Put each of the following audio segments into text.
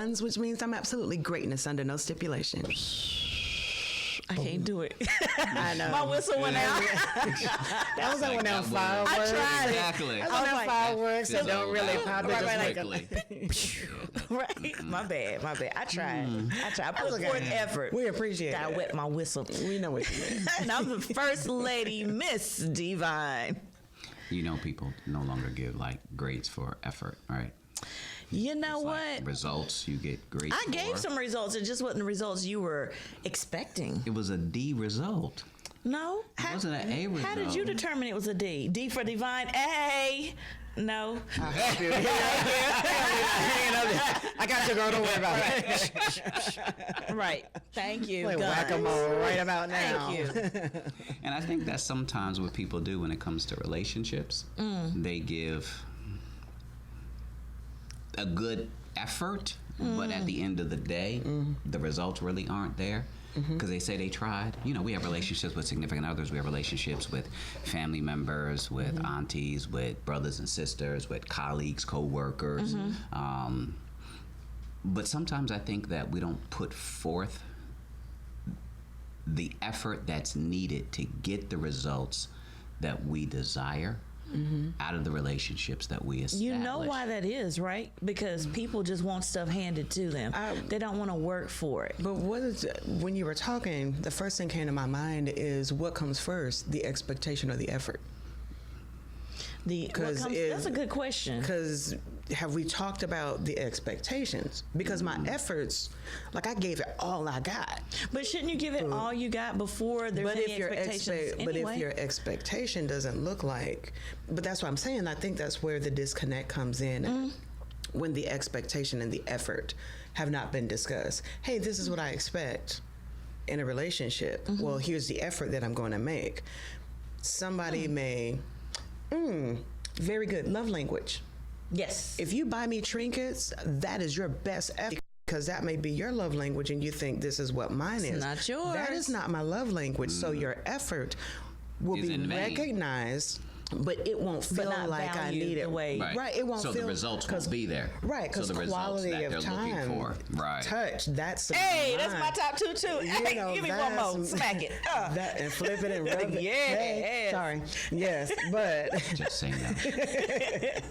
guns, which means I'm absolutely greatness under no stipulation. I can't do it. I know. My whistle went out. That was like when them fireworks. I tried Exactly. That's when them fireworks that don't really pop. Right. My bad. I tried. I put forth effort. We appreciate it. I wet my whistle. We know what you mean. And I'm the first lady, Miss Divine. You know, people no longer give like grades for effort, right? You know It's what? like results you get grades I gave for. some results. It just wasn't the results you were expecting. It was a D result. No. It wasn't an A result. How did you determine it was a D? D for Divine? A. No. I got you, girl. Don't worry about it. Right. Thank you. Play whack-a-mole right about now. Thank you. And I think that's sometimes what people do when it comes to relationships. They give a good effort, but at the end of the day, the results really aren't there. Because they say they tried. You know, we have relationships with significant others. We have relationships with family members, with aunties, with brothers and sisters, with colleagues, co-workers. But sometimes I think that we don't put forth the effort that's needed to get the results that we desire out of the relationships that we establish. You know why that is, right? Because people just want stuff handed to them. They don't want to work for it. But when you were talking, the first thing came to my mind is what comes first, the expectation or the effort? That's a good question. Because have we talked about the expectations? Because my efforts, like I gave it all I got. But shouldn't you give it all you got before there's any expectations anyway? But if your expectation doesn't look like, but that's what I'm saying. I think that's where the disconnect comes in. When the expectation and the effort have not been discussed. Hey, this is what I expect in a relationship. Well, here's the effort that I'm going to make. Somebody may, very good, love language. Yes. If you buy me trinkets, that is your best effort. Because that may be your love language and you think this is what mine is. Not yours. That is not my love language. So your effort will be recognized, but it won't feel like I need it. Right. It won't feel. So the results won't be there. Right. Because so the quality results that of they're time, looking for. Right. touch, that's that's my top two too. You know, give me one more. Smack it. That and flip it and rub it. Yes. Sorry. Yes, but Just saying that.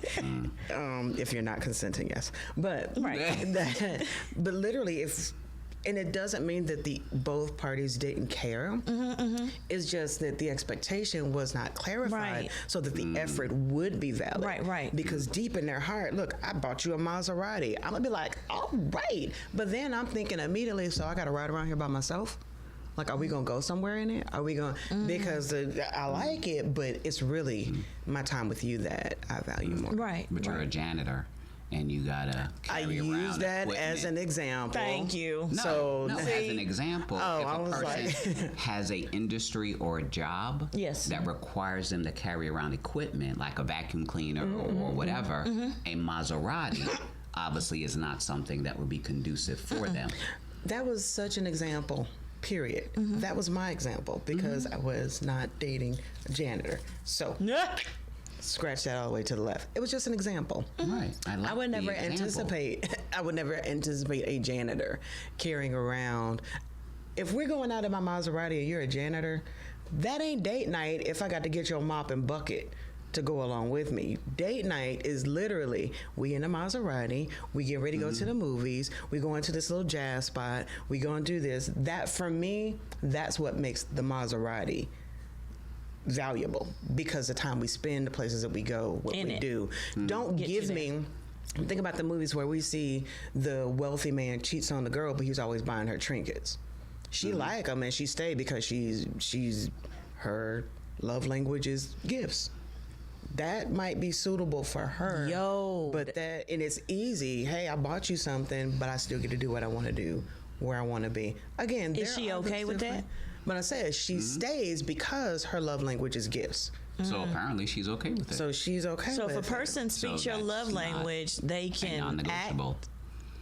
if you're not consenting, yes. But but literally, and it doesn't mean that both parties didn't care. It's just that the expectation was not clarified, so that the effort would be valid. Right. Because deep in their heart, look, I bought you a Maserati. I'm gonna be like, all right, but then I'm thinking immediately, so I got to ride around here by myself. Like, are we gonna go somewhere in it? Are we gonna? Because I like it, but it's really my time with you that I value more. Right. But you're a janitor. And you gotta carry around use that equipment. as an example. Thank you. No, as an example, if I a was person has a industry or a job that requires them to carry around equipment like a vacuum cleaner or whatever, a Maserati obviously is not something that would be conducive for them. That was such an example. Period. That was my example because I was not dating a janitor. So scratch that all the way to the left. It was just an example. Right. I would never anticipate a janitor carrying around. If we're going out in my Maserati and you're a janitor, that ain't date night if I got to get your mop and bucket to go along with me. Date night is literally, we in a Maserati, we get ready to go to the movies, we go into this little jazz spot, we go and do this. That, for me, that's what makes the Maserati valuable, because the time we spend, the places that we go, what we do. Don't give me, think about the movies where we see the wealthy man cheats on the girl, but he's always buying her trinkets. She like him and she stay because she's her love language is gifts. That might be suitable for her. And it's easy. Hey, I bought you something, but I still get to do what I want to do, where I want to be. Again, is she okay with that? But I said she stays because her love language is gifts. So apparently she's okay with it. So she's okay so with it. if a person speaks your love language, they can act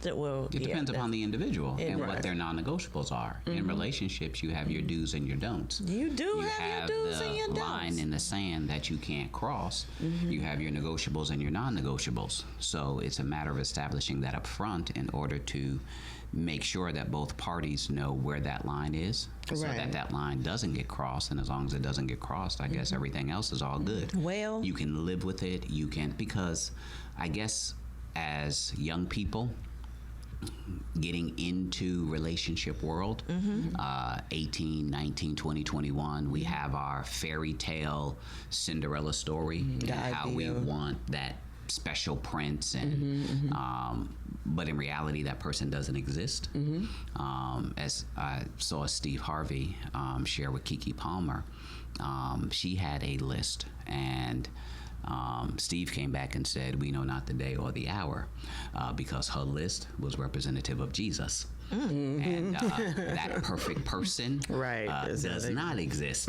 Well, It depends upon the individual and Right. what their non-negotiables are. In relationships, you have your do's and your don'ts. You do have your do's and your the don'ts. line in the sand that you can't cross. You have your negotiables and your non-negotiables. So it's a matter of establishing that up front in order to make sure that both parties know where that line is, so Right. that line doesn't get crossed. And as long as it doesn't get crossed, I guess everything else is all good. Well, You can live with it. You can, because I guess as young people, getting into relationship world, 18, 19, 20, 21, we have our fairy tale Cinderella story, and how we ideal. want that special prince, and but in reality that person doesn't exist. As I saw Steve Harvey share with Keke Palmer, she had a list, and Steve came back and said, "We know not the day or the hour," because her list was representative of Jesus. And that perfect person Right, does not exist.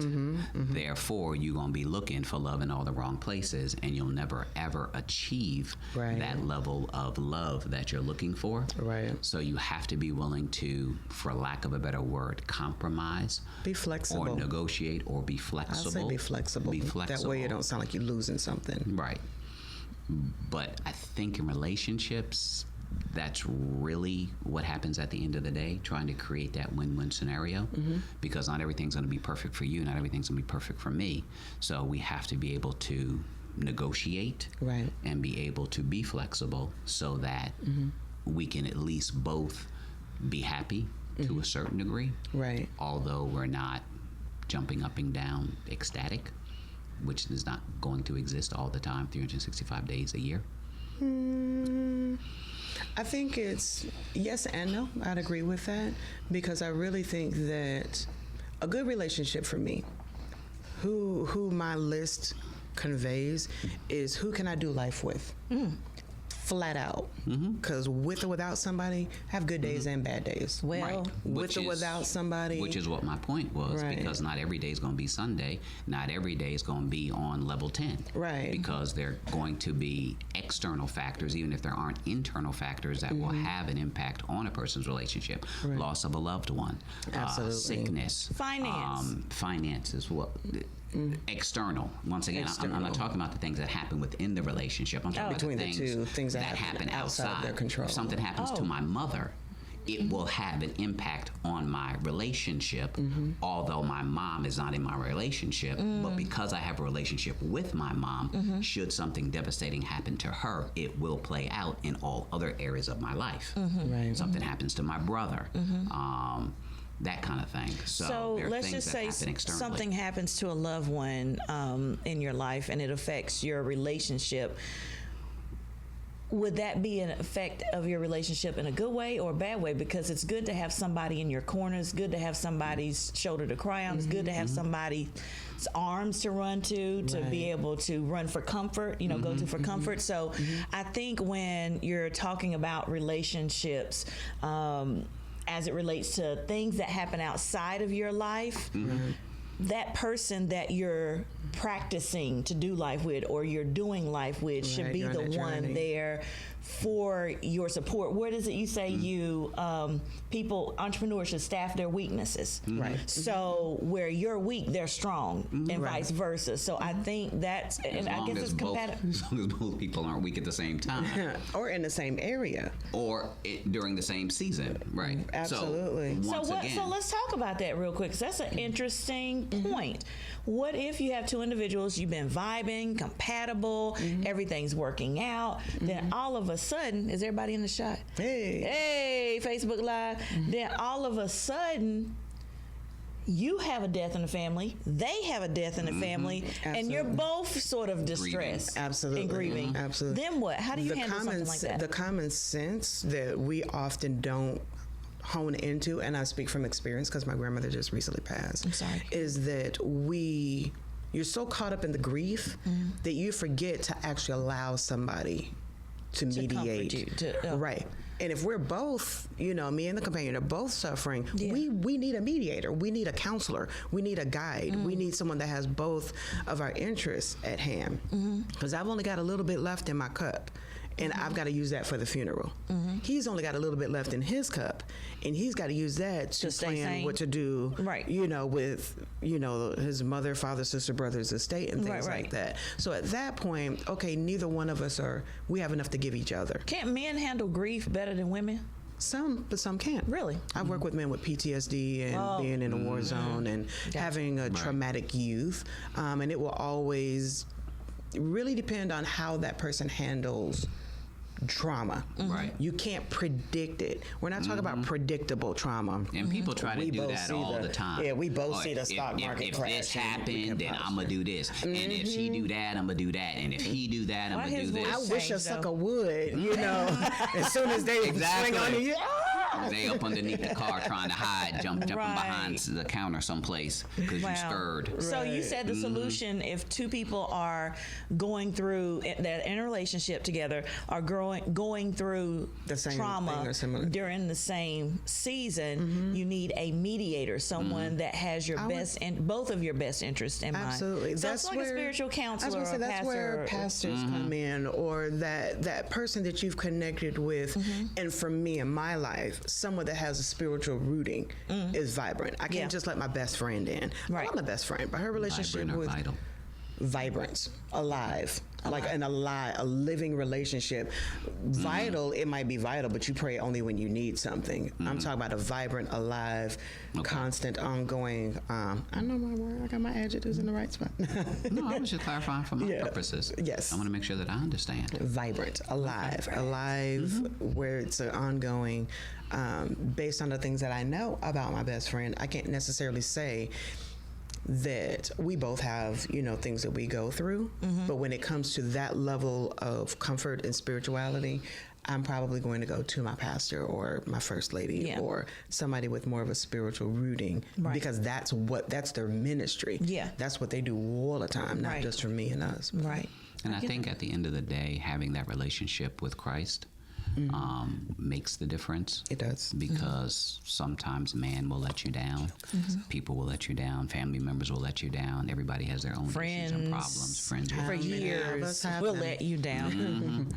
Therefore, you're going to be looking for love in all the wrong places, and you'll never, ever achieve Right. that level of love that you're looking for. Right. So you have to be willing to, for lack of a better word, compromise. Be flexible. Or negotiate, or be I'll flexible. say be flexible. Be flexible. That way you don't sound like you're losing something. Right. But I think in relationships, that's really what happens at the end of the day, trying to create that win-win scenario, because not everything's going to be perfect for you, not everything's going to be perfect for me. So we have to be able to negotiate, Right. and be able to be flexible, so that we can at least both be happy to a certain degree, Right. although we're not jumping up and down ecstatic, which is not going to exist all the time, 365 days a year. I think it's yes and no. I'd agree with that, because I really think that a good relationship for me, who my list conveys, is who can I do life with? Flat out. Because with or without somebody, have good days and bad days. well, Right. With or without somebody. Which is what my point was, Right. because not every day is going to be Sunday. Not every day is going to be on level 10. Right. Because there are going to be external factors, even if there aren't internal factors, that will have an impact on a person's relationship. Right. Loss of a loved one, Absolutely. sickness, Finance. finances, what. External. Once again, I'm External. not talking about the things that happen within the relationship. I'm talking about Between the the things, two, things that happen outside of their control. If something happens to my mother, it will have an impact on my relationship, although my mom is not in my relationship. But because I have a relationship with my mom, should something devastating happen to her, it will play out in all other areas of my life. Right. Something happens to my brother. That kind of thing. So, there are let's things just that say happen externally. something happens to a loved one in your life, and it affects your relationship. Would that be an effect of your relationship in a good way or a bad way? Because it's good to have somebody in your corner. It's good to have somebody's shoulder to cry on. It's good to have somebody's arms to run to be able to run for comfort, go to for comfort. So I think when you're talking about relationships, as it relates to things that happen outside of your life, that person that you're practicing to do life with, or you're doing life with, should Right, be you're on the that one journey. there for your support. What is it you say? Entrepreneurs should staff their weaknesses. Right. So where you're weak, they're strong, and vice versa. So I think that's, and I guess it's compatible. As long as both people aren't weak at the same time, Or in the same area. or during the same season, right? Absolutely. So, once again, So let's talk about that real quick, 'cause that's an interesting point. What if you have two individuals, you've been vibing, compatible, everything's working out, then all of a sudden, is everybody in the shot? Hey, Facebook Live. Then all of a sudden, you have a death in the family, they have a death in the family, and you're Absolutely. both sort of distressed. Absolutely. And grieving. Absolutely. Then what? How do you handle something like that? The common sense that we often don't hone into, and I speak from experience because my grandmother just recently passed, I'm sorry. is that you're so caught up in the grief that you forget to actually allow somebody to mediate. comfort you, Right. And if we're both, me and the companion are both suffering, we need a mediator. We need a counselor. We need a guide. We need someone that has both of our interests at hand. Because I've only got a little bit left in my cup. and I've got to use that for the funeral. He's only got a little bit left in his cup, and he's got to use that to stay plan sane. what to do, Right. with, his mother, father, sister, brother's estate and things Right. like that. So at that point, okay, neither one of us we have enough to give each other. Can't men handle grief better than women? Some, but some can't. Really? I've worked with men with PTSD and being in a war zone and having a traumatic youth. And it will always really depend on how that person handles trauma. Right. You can't predict it. We're not talking about predictable trauma. And people try to We do both that see all the time. Yeah, we both Or see the stock market if crash. this and we happened, can then I'm posture. gonna do this. And if she do that, I'm gonna do that. And if he do that, I'm Why gonna his do voice this. I wish a Change, sucker though. would, as soon as they Exactly. swing on you. They up underneath the car trying to hide, jumping Right. behind the counter someplace because you scared. So you Right. said the solution, if two people are going through that in a relationship together, are going through The same trauma thing or similar. during the same season, you need a mediator, someone that has your both of your best interests in mind. Absolutely. So it's like a spiritual counselor. I was gonna say, or that's where pastor. pastors come in, or that person that you've connected with. And for me in my life, someone that has a spiritual rooting is vibrant. I can't Yeah. just let my best friend in. Right. Well, I'm a best friend, but her relationship Vibrant or with vital. vibrance, alive, like a living relationship. Vital, it might be vital, but you pray only when you need something. I'm talking about a vibrant, alive, constant, ongoing. I know my word. I got my adjectives in the right spot. No, I was just clarifying for my Yeah. purposes. Yes. I want to make sure that I understand. Vibrant, alive, where it's an ongoing. Based on the things that I know about my best friend, I can't necessarily say that we both have, things that we go through. But when it comes to that level of comfort and spirituality, I'm probably going to go to my pastor or my first lady Yeah. or somebody with more of a spiritual rooting, because that's their ministry. Yeah. That's what they do all the time, not Right. just for me and us. Right. And I think at the end of the day, having that relationship with Christ makes the difference. It does. Because sometimes man will let you down, people will let you down, family members will let you down. Everybody has their own issues and problems. Friends will For let you down. years, have we'll them. let you down.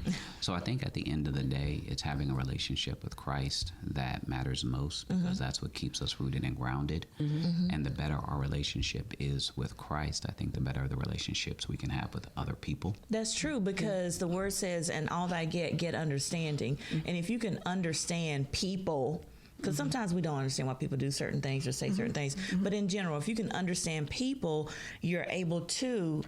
So I think at the end of the day, it's having a relationship with Christ that matters most, because that's what keeps us rooted and grounded. And the better our relationship is with Christ, I think the better the relationships we can have with other people. That's true, because the word says, and all that get understanding. And if you can understand people, because sometimes we don't understand why people do certain things or say certain things, but in general, if you can understand people, you're able to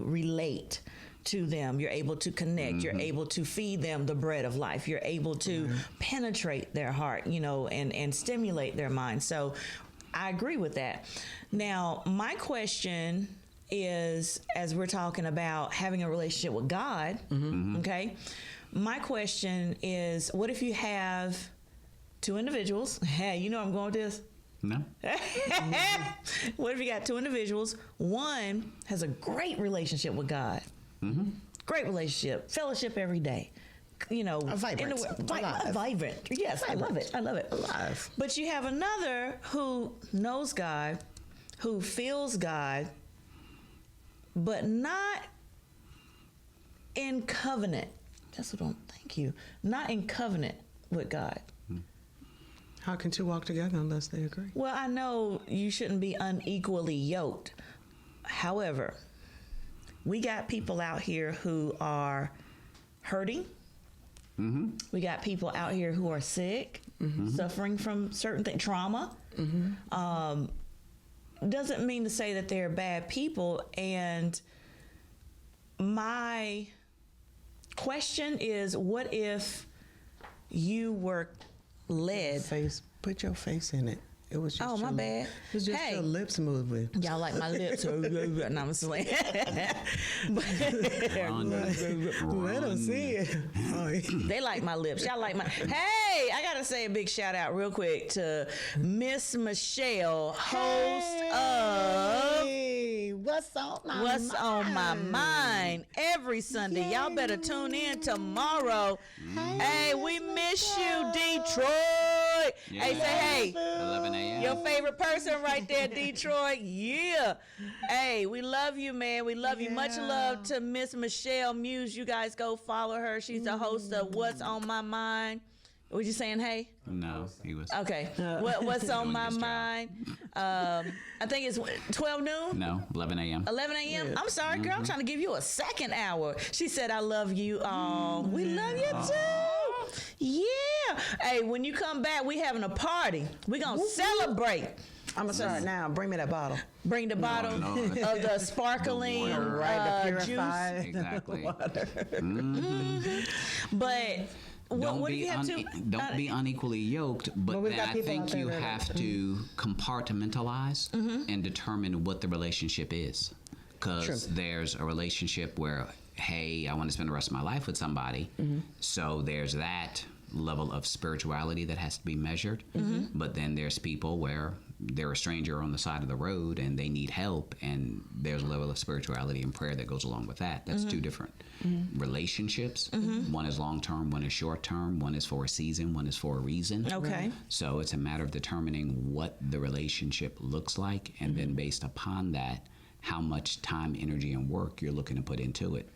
relate to them. You're able to connect. You're able to feed them the bread of life. You're able to penetrate their heart, and stimulate their mind. So I agree with that. Now, my question is, as we're talking about having a relationship with God, okay? My question is, what if you have two individuals? Hey, you know I'm going with this? No? What if you got two individuals? One has a great relationship with God. Great relationship, fellowship every day. A vibrant. Alive. Vibrant. Yes, I love it. Alive. But you have another who knows God, who feels God, but not in covenant. That's what thank you. Not in covenant with God. How can two walk together unless they agree? Well, I know you shouldn't be unequally yoked. However, we got people out here who are hurting. We got people out here who are sick, suffering from certain things, trauma. Doesn't mean to say that they're bad people. And my question is, what if you were led? Put your face in it. It was just My bad. It was just Hey. your lips moving. Y'all like my lips? No, I'm just like. Let them see it. They like my lips. Y'all like my. Hey, I gotta say a big shout out real quick to Miss Michelle, host of Hey, what's on my What's mind? on My Mind every Sunday. Y'all better tune in tomorrow. Hey, we miss you, Detroit. Yeah. Hey, say hey. 11 a.m. Your favorite person right there, Detroit. Yeah. Hey, we love you, man. We love you. Much love to Miss Michelle Muse. You guys go follow her. She's the host of What's on My Mind. Was you saying hey? No, he was. Okay. What's on Doing my his job. mind? I think it's 12 noon? No, 11 a.m. 11 a.m.? I'm sorry, girl. I'm trying to give you a second hour. She said, I love you. We love you too. Yeah. Hey, when you come back, we having a party. We going to celebrate. I'm gonna start now. Bring me that bottle. Bring the bottle no. of the sparkling The water. Right, the juice. purified Exactly. water. But Don't what do be you have to? don't be unequally yoked, but we've then got I people out think there you that- have to compartmentalize and determine what the relationship is. Because there's a relationship where, hey, I want to spend the rest of my life with somebody. So there's that level of spirituality that has to be measured. But then there's people where they're a stranger on the side of the road and they need help, and there's a level of spirituality and prayer that goes along with that. That's two different relationships. One is long term, one is short term, one is for a season, one is for a reason. Okay. So it's a matter of determining what the relationship looks like, and then based upon that, how much time, energy, and work you're looking to put into it.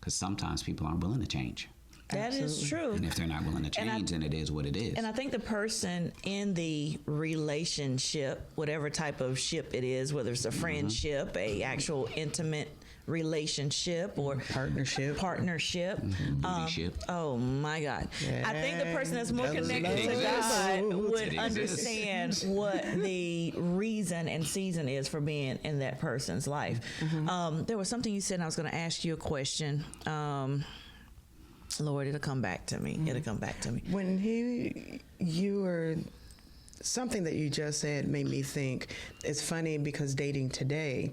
Because sometimes people aren't willing to change. That is true. And if they're not willing to change, then it is what it is. And I think the person in the relationship, whatever type of ship it is, whether it's a friendship, a actual intimate relationship, or Partnership. Bootyship. Oh my God! I think the person that's more Yeah, connected to exists. God would It understand what the reason and season is for being in that person's life. There was something you said, and I was going to ask you a question. Lord, it'll come back to me. It'll come back to me. When you were, something that you just said made me think. It's funny because dating today,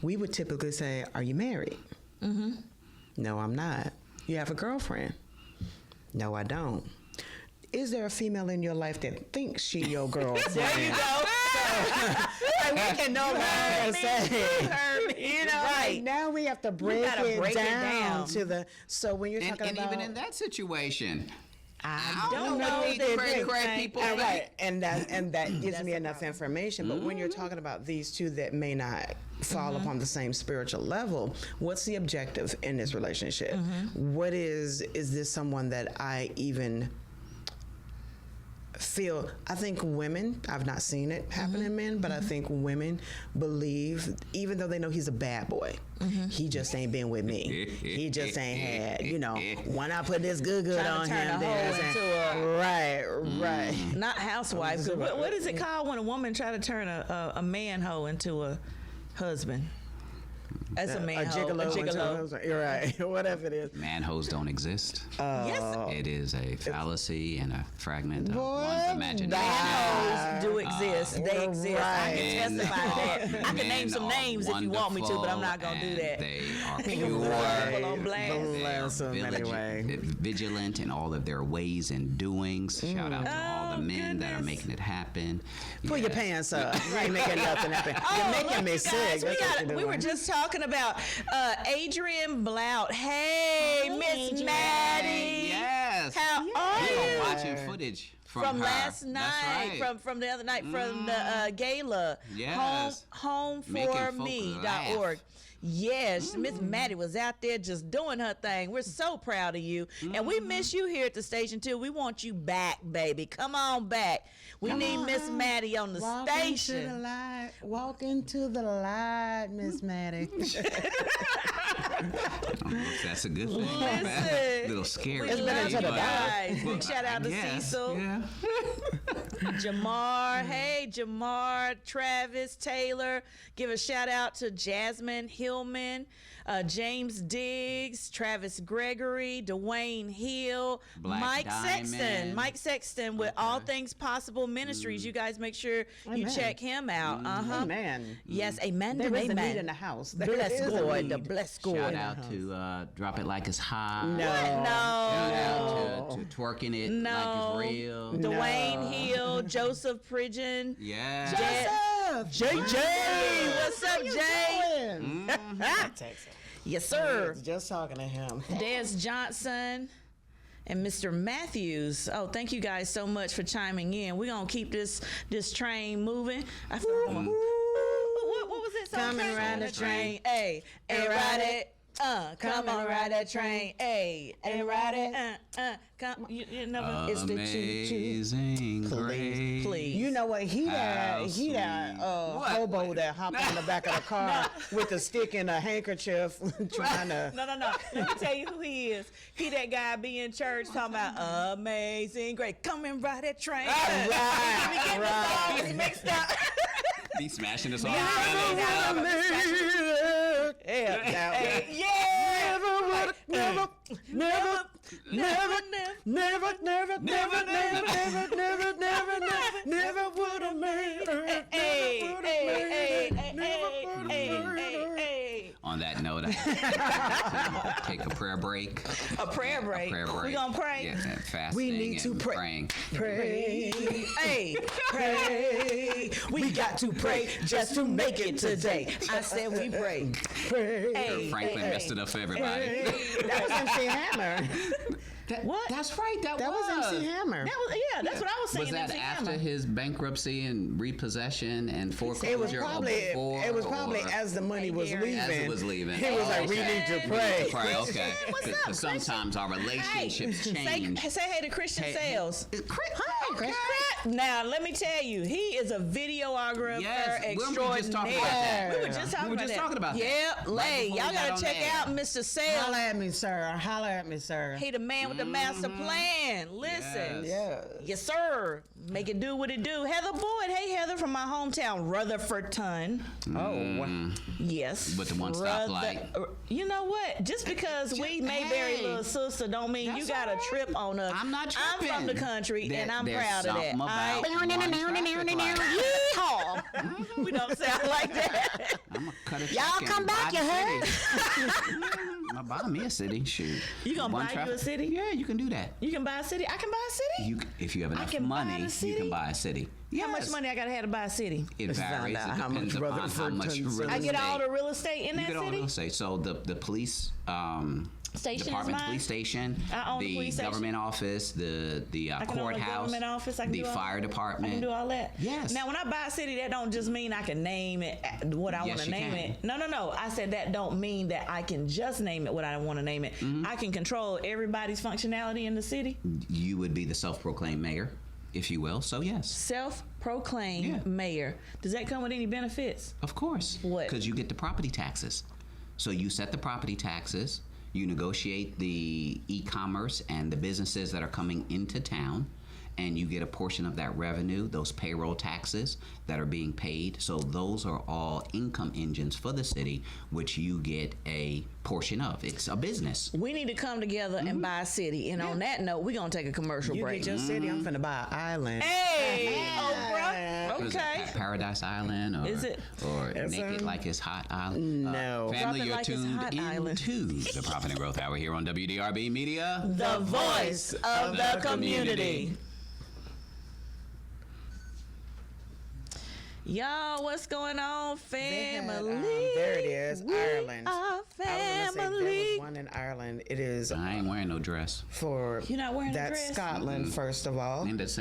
we would typically say, "Are you married?" No, I'm not. You have a girlfriend? No, I don't. Is there a female in your life that thinks she your girlfriend? There you go. And we can no longer say, You know, right? now we have to break, gotta it, break it down down. to the. So when you're talking And about, even in that situation, I don't know know what these that cray-cray they people think. think. and that gives That's me the enough problem. information. But when you're talking about these two that may not fall upon the same spiritual level, what's the objective in this relationship? What is this someone that I even feel? I think women, I've not seen it happen in men, but I think women believe, even though they know he's a bad boy, he just ain't been with me. He just ain't had, when I put this good Trying to on turn him, a then hoe it's into right. Not housewife. 'Cause what is it called when a woman try to turn a man hoe into a husband? That's a man A hoe. gigolo. A gigolo. Into you're right. Whatever it is. man-hoes don't exist. Yes. It is a fallacy and a fragment of What? one's imagination. Man hoes do exist. They exist. I can Men testify to that. are- I can name men some are names if you want me to, but I'm not wonderful, gonna do that. and They are People pure. on blast. They are Bless 'em anyway. vigilant in all of their ways and doings. Shout out to all the men that are goodness. making it happen. Pull your pants up. You ain't making nothing happen. You're making me look, sick. guys, That's what you're we were doing. just talking about Adrian Blout. Hey, Miss Maddie. Yes. How are We were you? watching footage From her. last night, That's right. from the other night, from the gala, Yes. Making folk homeforme.org. Yes, Miss Maddie was out there just doing her thing. We're so proud of you. And we miss you here at the station, too. We want you back, baby. Come on back. We need Miss Maddie on the Walk station. into the light. Walk into the light, Miss Maddie. That's a good thing. Listen, little scary. we love you but- guys. but Big shout out I to guess, Cecil. Yeah. Jamar, hey, Jamar, Travis, Taylor. Give a shout out to Jasmine Hillman, James Diggs, Travis Gregory, Dwayne Hill, Black Mike Diamond. Sexton. Mike Sexton with All Things Possible Ministries. You guys make sure you Amen. check him out. Man. Yes, amen. There is a amen. need in the house. There Bless is a God, need. the bless God. Shout out to Drop It Like It's Hot. No. Shout No. out to Twerking It No. Like It's Real. Dwayne Hill, Joseph Pridgeon. Yeah. JJ, what's up, Jay? Texas. Yes, sir. Just talking to him. Des Johnson, and Mr. Matthews. Oh, thank you guys so much for chiming in. We're gonna keep this train moving. I feel like what was it? Come and ride the train. Hey, and ride it. Come on, ride that train. Hey, and ride it. Come. You know, it's the Amazing grace. please. You know what? He that hobo that hopped on the back of the car with a stick and a handkerchief trying to. No. Let me tell you who he is. He that guy be in church talking about amazing grace. Come and ride that train. Right. Mixed up. Be smashing this all. Never would have made it. On that note, I take a prayer break. A prayer break. We gonna pray. Yeah, and fasting We need to and pray. praying. Pray, Hey, pray. We got to pray just to make it today. I said we pray. Pray. Hey, Franklin messed it up for everybody. That was MC Hammer. What? That's right. That was MC Hammer. That was that's what I was saying. Was that MC after Hammer. his bankruptcy and repossession and foreclosure? It was probably or as the money was leaving. as it was leaving. He was like, we need to pray. Pray, okay. What's up, Because sometimes our relationships change. Say hey to Christian Sales. Hi, Chris. Now let me tell you, he is a videographer Yes, we were just talking extraordinaire. about that. We were just talking about that. that. Yep, Right before y'all we got gotta on check air. out Mr. Sales. Holla at me, sir. Holla at me, sir. He the man with the master plan. Listen. Yes. Yes, sir. Make it do what it do. Heather Boyd. Hey, Heather from my hometown, Rutherfordton. Oh, Yes. With the one stoplight. You know what? Just because we Mayberry hey. little sister don't mean you That's got to all right. trip on us. I'm not I'm from tripping. the country and I'm There's proud of that. something about All one traffic light. Yeehaw. We don't sound like that. I'm gonna cut a Y'all check come and back, buy you the heard? city. I'm gonna buy me a city. Shoot. You gonna One buy you traffic- a city? Yeah, you can do that. You can buy a city. I can buy a city. If you have enough can buy money, the city? you can buy a city. How much Yes. money I gotta have to buy a city? It Let's varies. find It out how much depends upon how Rutherford much Tonson's real I estate. get all the real estate in You that get all the real city. estate. So the police Station is department, mine? police station, I own the police station? government office, the I can own a courthouse, government office. I can the do all fire that. department. I can do all that. Yes. Now, when I buy a city, that don't just mean I can name it what I Yes, want to you name can. it. No. I said that don't mean that I can just name it what I want to name it. Mm-hmm. I can control everybody's functionality in the city. You would be the self-proclaimed mayor, if you will. So yes, Self-proclaimed Yeah. mayor. Does that come with any benefits? of course. What? Because you get the property taxes. So you set the property taxes. You negotiate the e-commerce and the businesses that are coming into town, and you get a portion of that revenue, those payroll taxes that are being paid. So those are all income engines for the city, which you get a portion of. It's a business. We need to come together and buy a city. And on that note, we're going to take a commercial you break. get your city, I'm finna buy an island. Hey, Oprah. What is it, Okay. Paradise Island, or Is it? or Yes, Naked sir. Like It's Hot Island? No. Family, Drop it you're like it's tuned hot island. into the Profit and Growth Hour here on WDRB Media. The voice of the community. Y'all, what's going on, family? There it is, We Ireland. are I was gonna say there family. was one in Ireland. It is I ain't wearing no dress. for You're not wearing a that's dress? Scotland, first of all. Ain't that same